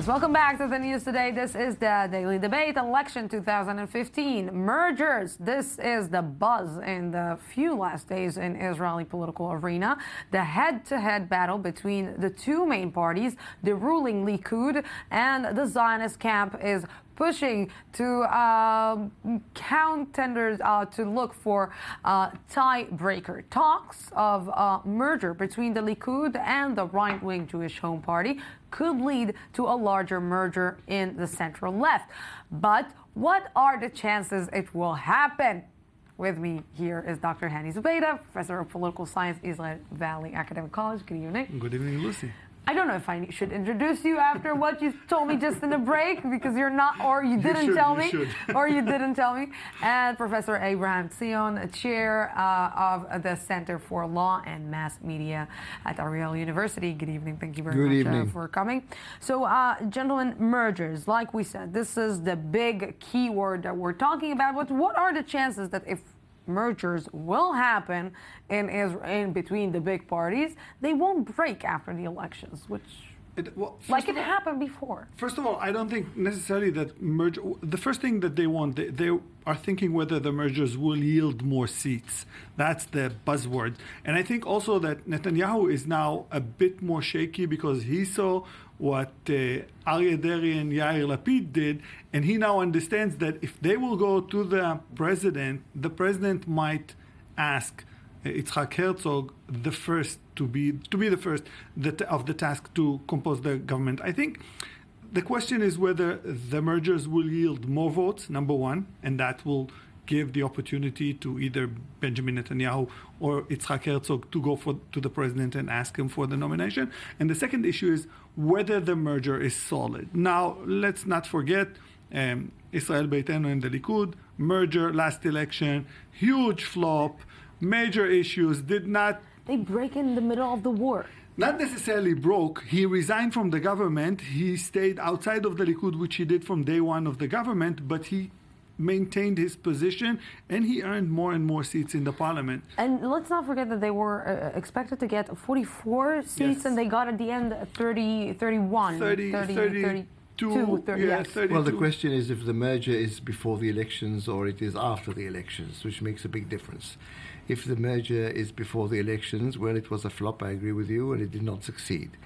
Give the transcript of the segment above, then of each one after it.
Yes, welcome back to the news today. This is the Daily Debate, election 2015, mergers. This is the buzz in the few last days in Israeli political arena. The head-to-head battle between the two main parties, the ruling Likud and the Zionist camp, is pushing to contenders to look for tiebreaker. Talks of merger between the Likud and the right-wing Jewish Home Party could lead to a larger merger in the central left. But what are the chances it will happen? With me here is Dr. Hani Zubida, Professor of Political Science, Israel Valley Academic College. Good evening. Good evening, Lucy. I don't know if I should introduce you after what you told me just in the break, because you're not, or you didn't tell me, or you didn't tell me. And Professor Abraham Sion, Chair of the Center for Law and Mass Media at Ariel University. Good evening. Thank you very much for coming. So, gentlemen, mergers, like we said, this is the big keyword that we're talking about. But what are the chances that if mergers will happen in between the big parties, they won't break after the elections, which it happened before? First of all, I don't think necessarily that merger. The first thing that they want, they are thinking whether the mergers will yield more seats. That's the buzzword. And I think also that Netanyahu is now a bit more shaky because he saw what Aryeh Deri and Yair Lapid did, and he now understands that if they will go to the president might ask Yitzhak Herzog to be the first of the task to compose the government. I think the question is whether the mergers will yield more votes, number one, and that will give the opportunity to either Benjamin Netanyahu or Yitzhak Herzog to go to the president and ask him for the nomination. And the second issue is whether the merger is solid. Now, let's not forget Israel Beitenu and the Likud merger last election, huge flop, major issues, They break in the middle of the war. Not necessarily broke. He resigned from the government. He stayed outside of the Likud, which he did from day one of the government, but he maintained his position, and he earned more and more seats in the parliament. And let's not forget that they were expected to get 44 seats, yes, and they got at the end 32. Well, the question is if the merger is before the elections or it is after the elections, which makes a big difference. If the merger is before the elections, well, it was a flop, I agree with you, and it did not succeed.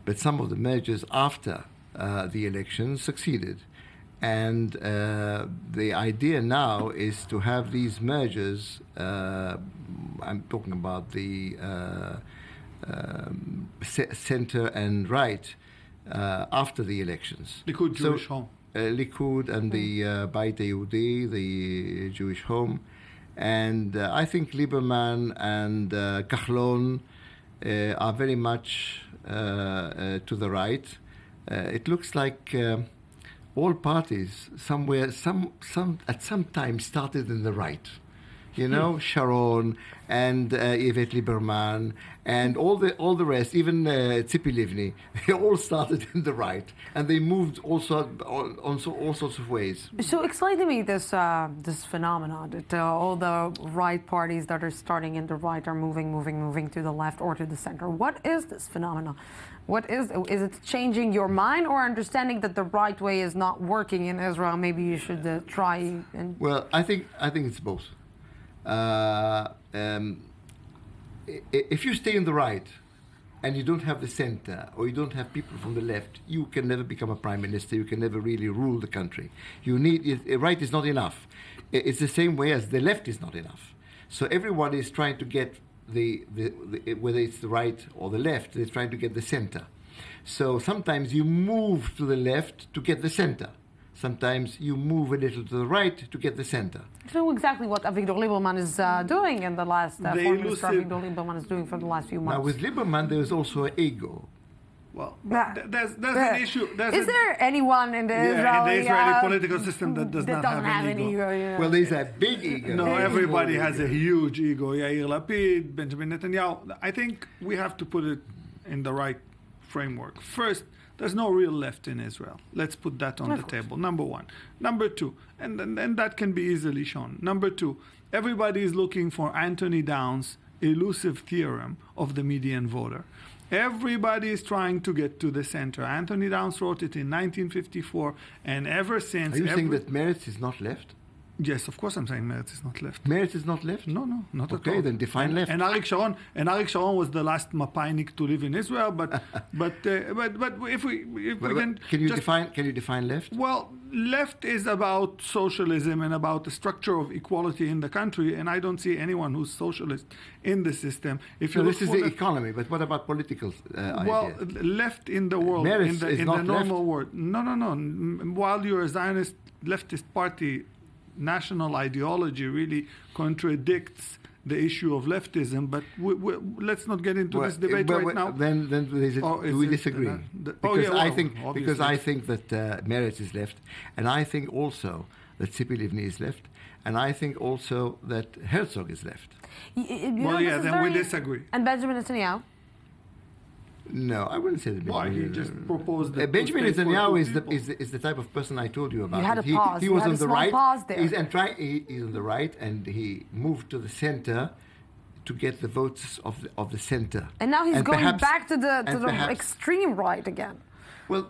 But some of the mergers after the elections succeeded. And the idea now is to have these mergers, I'm talking about the center and right, after the elections. Likud Jewish Home. Likud and the Beit Yehudi, the Jewish Home. And I think Lieberman and Kahlon are very much to the right. It looks like all parties at some time started in the right. You know, Sharon and Yvette Lieberman and all the rest, even Tzipi Livni, they all started in the right, and they moved also on all sorts of ways. So explain to me this phenomenon that all the right parties that are starting in the right are moving to the left or to the center. What is this phenomenon? What is it changing your mind or understanding that the right way is not working in Israel? Maybe you should try and... Well, I think it's both. If you stay in the right and you don't have the center or you don't have people from the left, you can never become a prime minister. You can never really rule the country. Right is not enough. It's the same way as the left is not enough. So everyone is trying to get whether it's the right or the left, they're trying to get the center. So sometimes you move to the left to get the center. Sometimes you move a little to the right to get the center. I don't know exactly what Avigdor Lieberman is doing in the last Foreign Minister Avigdor Lieberman is doing for the last few months. Now with Lieberman, there is also an ego. Well, there's an issue. Is there anyone in the Israeli political system that does not have an ego? Yeah. Well, there's a big ego. No, everybody has a huge ego. Yair Lapid, Benjamin Netanyahu. I think we have to put it in the right framework. First, there's no real left in Israel. Let's put that on the table, number one. Number two, and that can be easily shown. Number two, everybody is looking for Anthony Downs elusive theorem of the median voter. Everybody is trying to get to the center. Anthony Downs wrote it in 1954, and ever since... Are you saying that Meretz is not left? Yes, of course I'm saying Meretz is not left. Meretz is not left? No, not at all. Okay, then define left. And Arik Sharon was the last Mapainik to live in Israel. But if we can you define left? Well, left is about socialism and about the structure of equality in the country, and I don't see anyone who's socialist in the system. If you this is the economy, but what about political well, ideas? Left in the world, Meretz in the normal left. world. No. While you're a Zionist leftist party, national ideology really contradicts the issue of leftism, but let's not get into this debate right now. Then do we disagree? Because I think that Meretz is left, and I think also that Tzipi Livni is left, and I think also that Herzog is left. Then we disagree. And Benjamin Netanyahu? No, I wouldn't say that. Why? He just proposed that. Benjamin Netanyahu is the type of person I told you about. You had a pause. He was on the right. Pause there. He's on the right, and he moved to the center to get the votes of the center. And now he's going back to the extreme right again. Well,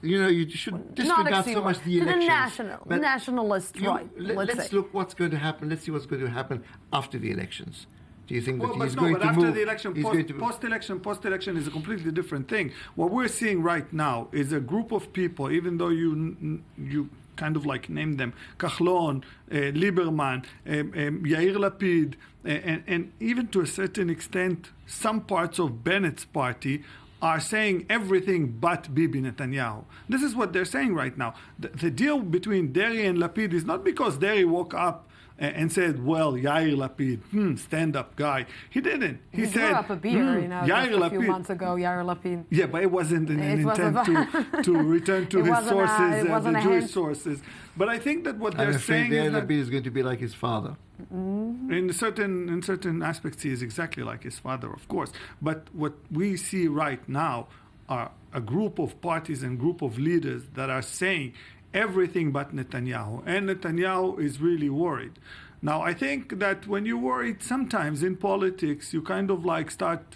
you should disregard so much the elections. To the nationalist right. Let's look what's going to happen. Let's see what's going to happen after the elections. Do you think that he's going to move? After the election, post-election is a completely different thing. What we're seeing right now is a group of people, even though you kind of like name them, Kahlon, Lieberman, Yair Lapid, and even to a certain extent, some parts of Bennett's party are saying everything but Bibi Netanyahu. This is what they're saying right now. The deal between Deri and Lapid is not because Deri woke up and said, well, Yair Lapid, stand-up guy. He didn't. He said, threw up a beer, Yair a few months ago, Yair Lapid. Yeah, but it wasn't an intent to return to his sources, the Jewish sources. But I think that what they're saying is that Lapid is going to be like his father. In certain aspects, he is exactly like his father, of course. But what we see right now are a group of parties and group of leaders that are saying everything but Netanyahu. And Netanyahu is really worried. Now, I think that when you're worried, sometimes in politics, you kind of like start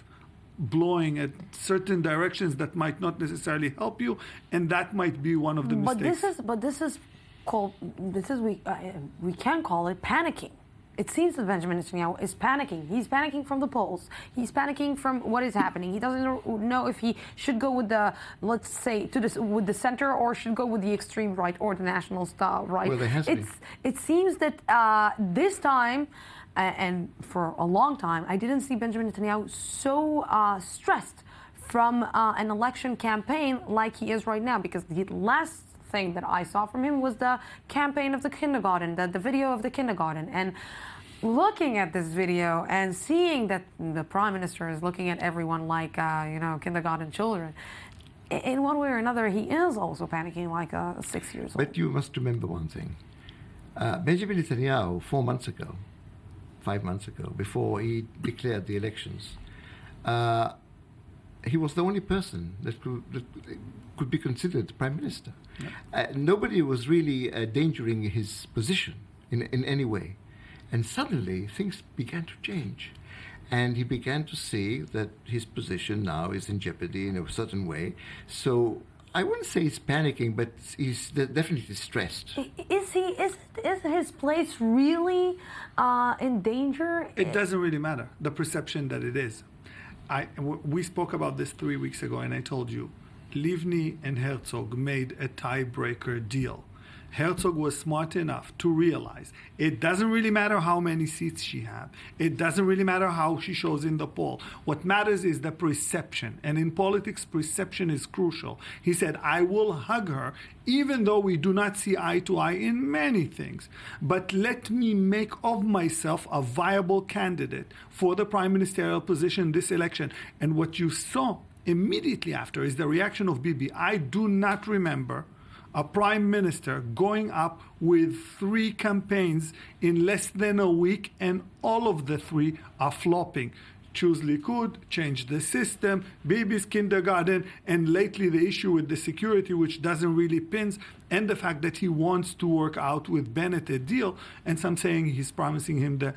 blowing at certain directions that might not necessarily help you, and that might be one of the mistakes. We can call it panicking. It seems that Benjamin Netanyahu is panicking. He's panicking from the polls. He's panicking from what is happening. He doesn't know if he should go with the, let's say, with the center, or should go with the extreme right or the nationalist right. Well, there has to be. It seems that this time, and for a long time, I didn't see Benjamin Netanyahu so stressed from an election campaign like he is right now, because the last thing that I saw from him was the campaign of the kindergarten, the video of the kindergarten. And looking at this video and seeing that the prime minister is looking at everyone like, kindergarten children, in one way or another, he is also panicking like 6 years old. But you must remember one thing. Benjamin Netanyahu, 5 months ago, before he declared the elections, he was the only person that could be considered prime minister. Yeah. Nobody was really endangering his position in any way. And suddenly things began to change. And he began to see that his position now is in jeopardy in a certain way. So I wouldn't say he's panicking, but he's definitely stressed. Is his place really in danger? It doesn't really matter, the perception that it is. We spoke about this 3 weeks ago, and I told you, Livni and Herzog made a tiebreaker deal. Herzog was smart enough to realize it doesn't really matter how many seats she has. It doesn't really matter how she shows in the poll. What matters is the perception. And in politics, perception is crucial. He said, I will hug her, even though we do not see eye to eye in many things. But let me make of myself a viable candidate for the prime ministerial position this election. And what you saw immediately after is the reaction of Bibi. I do not remember a prime minister going up with 3 campaigns in less than a week, and all of the 3 are flopping. choose Likud, change the system, Bibi's kindergarten, and lately the issue with the security, which doesn't really pins, and the fact that he wants to work out with Bennett a deal, and some saying he's promising him the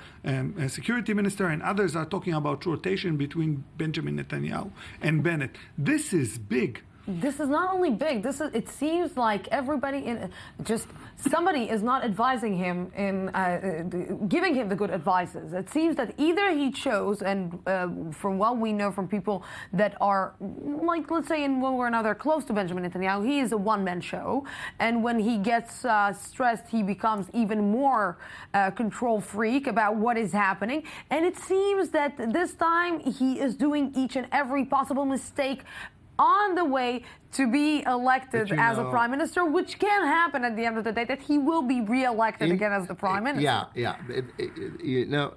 security minister, and others are talking about rotation between Benjamin Netanyahu and Bennett. This is big. This is not only big. It seems like somebody is not advising him in giving him the good advices. It seems that either he chose, and from what we know from people that are, like, let's say in one way or another close to Benjamin Netanyahu, he is a one-man show, and when he gets stressed, he becomes even more control freak about what is happening. And it seems that this time he is doing each and every possible mistake on the way to be elected as a prime minister, which can happen at the end of the day, that he will be re-elected again as the prime minister. Yeah.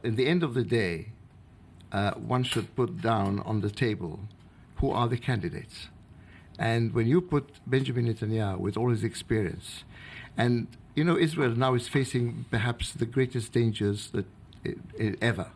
At the end of the day, one should put down on the table who are the candidates. And when you put Benjamin Netanyahu with all his experience, and Israel now is facing perhaps the greatest dangers that ever.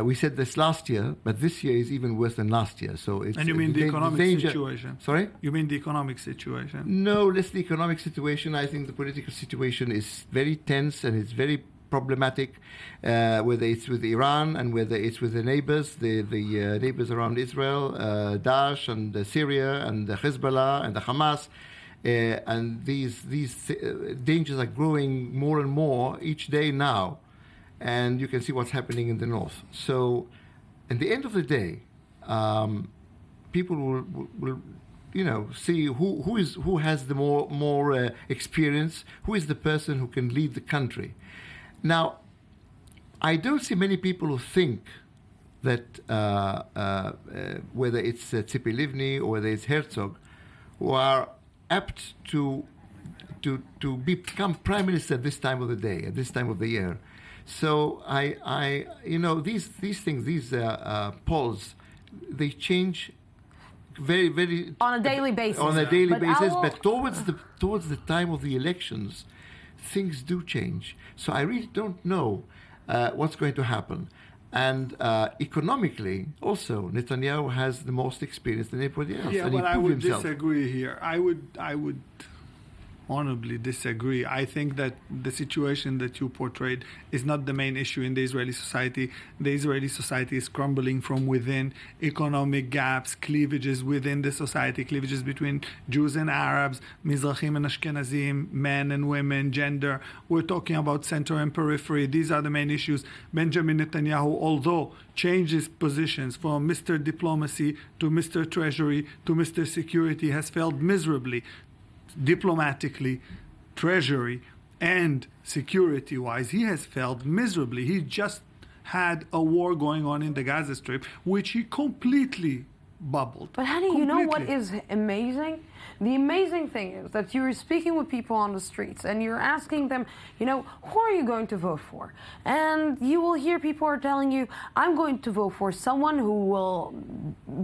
We said this last year, but this year is even worse than last year. So it's, and you mean the economic situation? Sorry? You mean the economic situation? No, less the economic situation. I think the political situation is very tense and it's very problematic, whether it's with Iran and whether it's with the neighbors, the neighbors around Israel, Daesh and Syria and the Hezbollah and the Hamas. And these dangers are growing more and more each day now. And you can see what's happening in the north. So, at the end of the day, people will see who has the more experience, who is the person who can lead the country. Now, I don't see many people who think that whether it's Tzipi Livni or whether it's Herzog, who are apt to become prime minister at this time of the day, at this time of the year. So these things, these polls, they change very, very on a daily basis. But towards the time of the elections, things do change. So I really don't know what's going to happen. And economically, also, Netanyahu has the most experience than anybody else. Yeah, but I would disagree here. I would honorably disagree. I think that the situation that you portrayed is not the main issue in the Israeli society. The Israeli society is crumbling from within. Economic gaps, cleavages within the society, cleavages between Jews and Arabs, Mizrahim and Ashkenazim, men and women, gender. We're talking about center and periphery. These are the main issues. Benjamin Netanyahu, although changed his positions from Mr. Diplomacy to Mr. Treasury to Mr. Security, has failed miserably. Diplomatically, treasury, and security-wise, he has failed miserably. He just had a war going on in the Gaza Strip, which he completely bubbled. But Hani, you know what is amazing? The amazing thing is that you're speaking with people on the streets and you're asking them, who are you going to vote for? And you will hear people are telling you, I'm going to vote for someone who will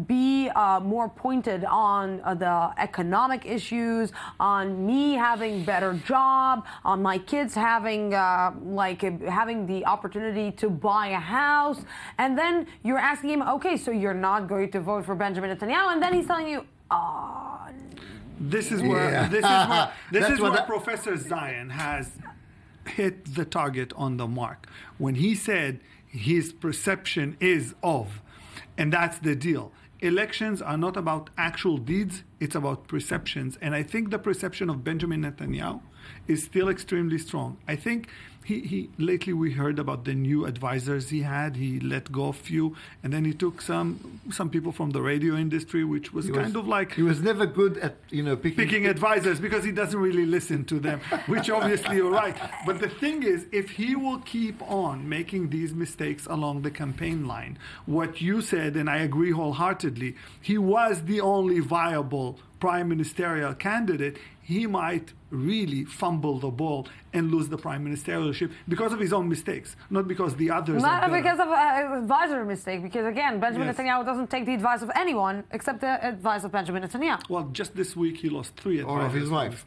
be more pointed on the economic issues, on me having better job, on my kids having having the opportunity to buy a house. And then you're asking him, okay, so you're not going to vote for Benjamin Netanyahu? And then he's telling you, This is where Professor Zion has hit the target on the mark when he said his perception is of, and that's the deal. Elections are not about actual deeds, it's about perceptions. And I think the perception of Benjamin Netanyahu is still extremely strong. I think he lately we heard about the new advisors he had. He let go a few, and then he took some people from the radio industry, which was kind of like... He was never good at, picking advisors because he doesn't really listen to them, which obviously you're right. But the thing is, if he will keep on making these mistakes along the campaign line, what you said, and I agree wholeheartedly, he was the only viable prime ministerial candidate, he might really fumble the ball and lose the prime ministerialship because of his own mistakes, not because the others not are better. Because of an advisor mistake, because again, Benjamin Netanyahu doesn't take the advice of anyone except the advice of Benjamin Netanyahu. Well, just this week he lost 3 advisors. Or of his wife.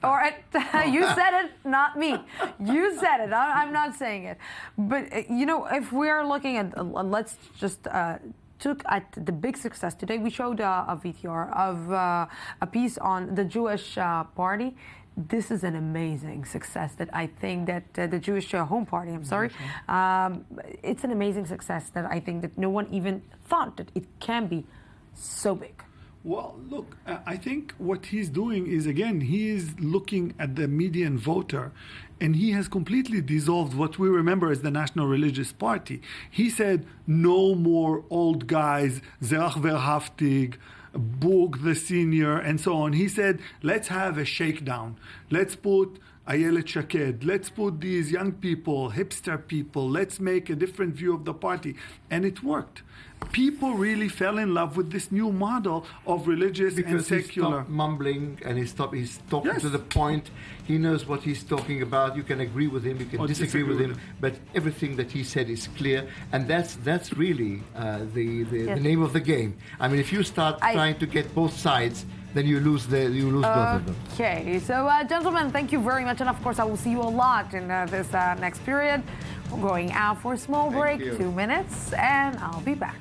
You said it, not me. You said it. I'm not saying it. But, if we're looking at, let's just took at the big success today. We showed a VTR of a piece on the Jewish party. This is an amazing success that I think that the Jewish Home Party, I'm sorry, it's an amazing success that I think that no one even thought that it can be so big. Well, look, I think what he's doing is, again, he is looking at the median voter, and he has completely dissolved what we remember as the National Religious Party. He said, no more old guys, Zerach Verhaftig, Bug the senior, and so on. He said, let's have a shakedown. Let's put Ayelet Shaked. Let's put these young people, hipster people. Let's make a different view of the party. And it worked. People really fell in love with this new model of religious and secular. Because he stopped mumbling and he's talking to the point. He knows what he's talking about. You can agree with him, you can disagree with him, but everything that he said is clear, and that's really the name of the game. I mean, if you start trying to get both sides, then you lose both of them. Okay, so gentlemen, thank you very much, and of course I will see you a lot in this next period. We're going out for a small break, 2 minutes, and I'll be back.